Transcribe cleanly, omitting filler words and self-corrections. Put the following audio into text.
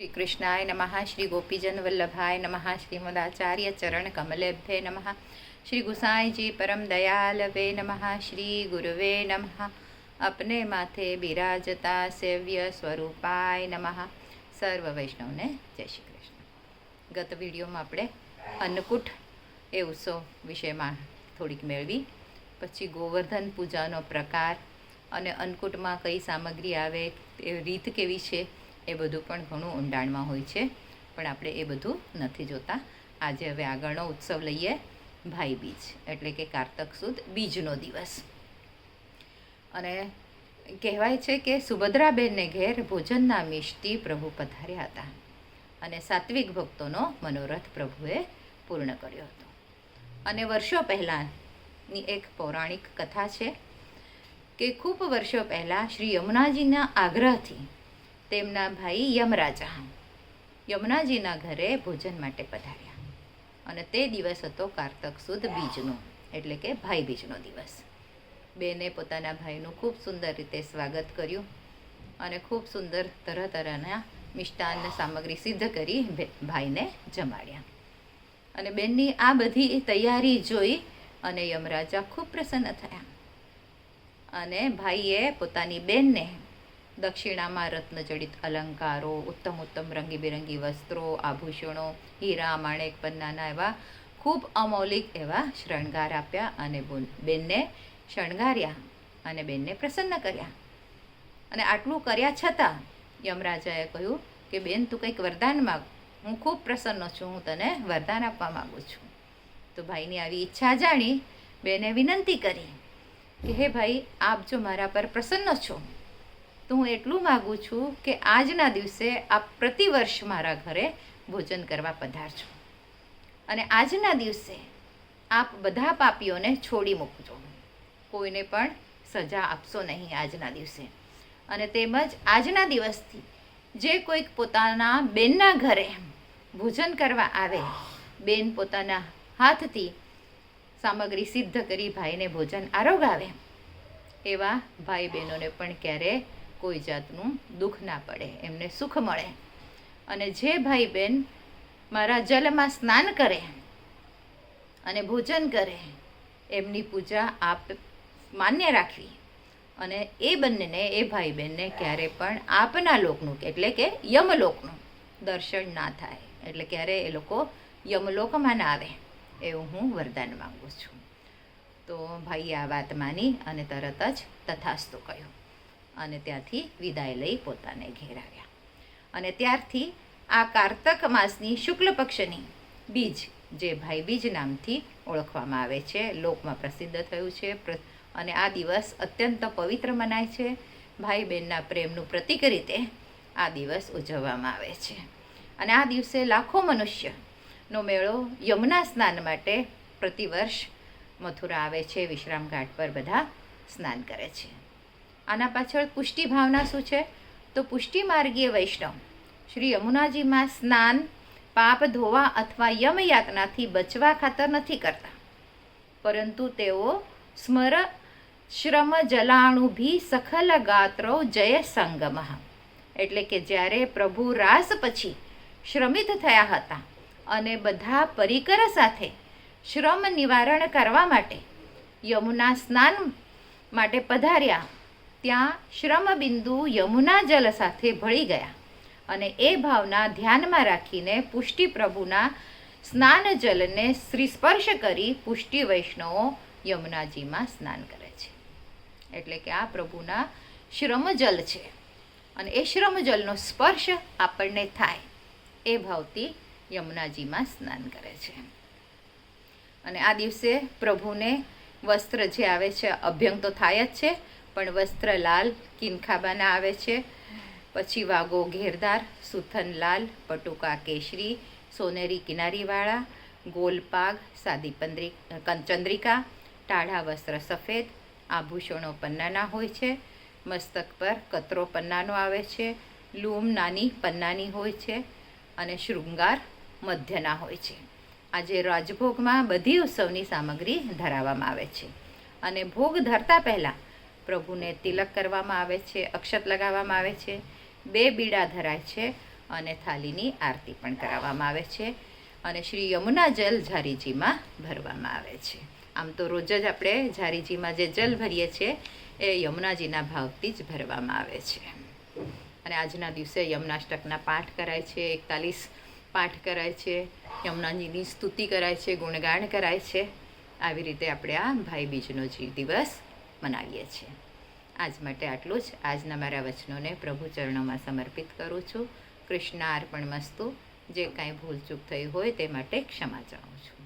श्री कृष्णाय नमः। श्री गोपीजन वल्लभाय नमः। श्रीमदाचार्य चरण कमलेभ्ये नमः। श्री गुसाई जी परम दयालवे नमः। श्री गुरुवे नमः। अपने माथे बिराजता सेव्य स्वरूपाय नमः। सर्व वैष्णवने जय श्री कृष्ण। गत विडियोमां आपणे अन्नकूट ए उत्सव विषयमां थोड़ीक मेळवी, पछी गोवर्धन पूजानो प्रकार अने अन्नकूटमां कई सामग्री आवे, रीत केवी छे ए बधुं पण घणुं ઊંડાણમાં હોય છે, પણ આપણે એ બધું નથી જોતા। આજે હવે આગળનો ઉત્સવ લઈએ, ભાઈ બીજ એટલે કે કારતક સુદ બીજનો દિવસ। અને કહેવાય છે કે સુભદ્રાબેનને ઘેર ભોજનના મિષ્ટી પ્રભુ પધાર્યા હતા અને સાત્વિક ભક્તોનો મનોરથ પ્રભુએ પૂર્ણ કર્યો હતો। અને વર્ષો પહેલાંની એક પૌરાણિક કથા છે કે ખૂબ વર્ષો પહેલાં શ્રી યમુનાજીના આગ્રહથી તેમના ભાઈ યમરાજા યમુનાજીના ઘરે ભોજન માટે પધાર્યા અને તે દિવસ હતો કારતક સુદ બીજનો એટલે કે ભાઈ બીજનો દિવસ। બેને પોતાના ભાઈનું ખૂબ સુંદર રીતે સ્વાગત કર્યું અને ખૂબ સુંદર તરહ તરહના મિષ્ટાન સામગ્રી સિદ્ધ કરી ભાઈને જમાડ્યા। અને બેનની આ બધી તૈયારી જોઈ અને યમરાજા ખૂબ પ્રસન્ન થયા અને ભાઈએ પોતાની બેનને દક્ષિણામાં રત્નજડિત અલંકારો, ઉત્તમ ઉત્તમ રંગીબેરંગી વસ્ત્રો, આભૂષણો, હીરા માણેક પન્નાના એવા ખૂબ અમૌલિક એવા શણગાર આપ્યા અને બેનને શણગાર્યા અને બેનને પ્રસન્ન કર્યા। અને આટલું કર્યા છતાં યમરાજાએ કહ્યું કે બેન, તું કંઈક વરદાન માગ, હું ખૂબ પ્રસન્ન છું, હું તને વરદાન આપવા માગું છું। તો ભાઈની આવી ઈચ્છા જાણી બેને વિનંતી કરી કે હે ભાઈ, આપ જો મારા પર પ્રસન્ન છો તો હું એટલું માગું છું કે આજના દિવસે આપ પ્રતિવર્ષ મારા ઘરે ભોજન કરવા પધારજો અને આજના દિવસે આપ બધા પાપીઓને છોડી મૂકજો, કોઈને પણ સજા આપશો નહીં આજના દિવસે। અને તેમજ આજના દિવસથી જે કોઈક પોતાના બેનના ઘરે ભોજન કરવા આવે, બેન પોતાના હાથથી સામગ્રી સિદ્ધ કરી ભાઈને ભોજન આરોગાવે, એવા ભાઈ બહેનોને પણ ક્યારે કોઈ જાતનું દુઃખ ના પડે, એમને સુખ મળે। અને જે ભાઈ બહેન મારા જલમાં સ્નાન કરે અને ભોજન કરે, એમની પૂજા આપ માન્ય રાખવી અને એ બંનેને, એ ભાઈ બહેનને ક્યારે પણ આપના લોકનું એટલે કે યમલોકનું દર્શન ના થાય, એટલે ક્યારે એ લોકો યમલોકમાં ના આવે, એવું હું વરદાન માંગુ છું। તો ભાઈએ આ વાત માની અને તરત જ તથાસ્તુ કહ્યું અને ત્યાંથી વિદાય લઈ પોતાને ઘેર આવ્યા। અને ત્યારથી આ કારતક માસની શુક્લ પક્ષની બીજ, જે ભાઈ બીજ નામથી ઓળખવામાં આવે છે, લોકમાં પ્રસિદ્ધ થયું છે અને આ દિવસ અત્યંત પવિત્ર મનાય છે। ભાઈ બહેનના પ્રેમનું પ્રતીક રીતે આ દિવસ ઉજવવામાં આવે છે। અને આ દિવસે લાખો મનુષ્યનો મેળો યમુના સ્નાન માટે પ્રતિવર્ષ મથુરા આવે છે, વિશ્રામ ઘાટ પર બધા સ્નાન કરે છે। આના પાછળ પુષ્ટિ ભાવના શું છે? તો પુષ્ટિ માર્ગીય વૈષ્ણવ શ્રી યમુનાજીમાં સ્નાન પાપ ધોવા અથવા યમયાતનાથી બચવા ખાતર નથી કરતા, પરંતુ તેઓ સ્મર શ્રમ જલાણુભી સખલ ગાત્રો જય સંગમઃ એટલે કે જ્યારે પ્રભુ રાસ પછી શ્રમિત થયા હતા અને બધા પરિકર સાથે શ્રમ નિવારણ કરવા માટે યમુના સ્નાન માટે પધાર્યા, ત્યાં શ્રમ બિંદુ યમુના જલ સાથે ભળી ગયા અને એ ભાવના ધ્યાનમાં રાખીને પુષ્ટિ પ્રભુના સ્નાન જલને શ્રી સ્પર્શ કરી પુષ્ટિ વૈષ્ણવો યમુનાજીમાં સ્નાન કરે છે। એટલે કે આ પ્રભુના શ્રમજલ છે અને એ શ્રમજલનો સ્પર્શ આપણને થાય એ ભાવથી યમુનાજીમાં સ્નાન કરે છે। અને આ દિવસે પ્રભુને વસ્ત્ર જે આવે છે, અભ્યંગ તો થાય જ છે, પણ વસ્ત્ર લાલ કિનખાબાના આવે છે, પછી વાગો ઘેરદાર, સુથન લાલ, પટુકા કેશરી, સોનેરી કિનારીવાળા, ગોલપાગ, સાદી ચંદ્રિકા, ટાઢા વસ્ત્ર સફેદ, આભૂષણો પન્નાના હોય છે, મસ્તક પર કતરો પન્નાનો આવે છે, લૂમ નાની પન્નાની હોય છે અને શૃંગાર મધ્યના હોય છે। આજે રાજભોગમાં બધી ઉત્સવની સામગ્રી ધરાવવામાં આવે છે અને ભોગ ધરતા પહેલાં પ્રભુને તિલક કરવામાં આવે છે, અક્ષત લગાવવામાં આવે છે, 2 બીડા ધરાય છે અને થાળીની આરતી પણ કરાવવામાં આવે છે અને શ્રી યમુના જલ ઝારીજીમાં ભરવામાં આવે છે. આમ તો રોજ જ આપણે ઝારીજીમાં જે જલ ભરીએ છીએ એ યમુનાજીના ભાવથી જ ભરવામાં આવે છે. અને આજના દિવસે યમુનાષ્ટકના પાઠ કરાય છે, 41 પાઠ કરાય છે, યમુનાજીની સ્તુતિ કરાય છે, ગુણગાન કરાય છે. આવી રીતે આપણે આ ભાઈ બીજનો દિવસ મનાવીએ છીએ. આજ માટે આટલું જ. આજના મારા વચનોને પ્રભુ ચરણોમાં સમર્પિત કરું છું. કૃષ્ણ અર્પણ મસ્તુ. જે કાંઈ ભૂલચૂક થઈ હોય તે માટે ક્ષમા ચાહું છું.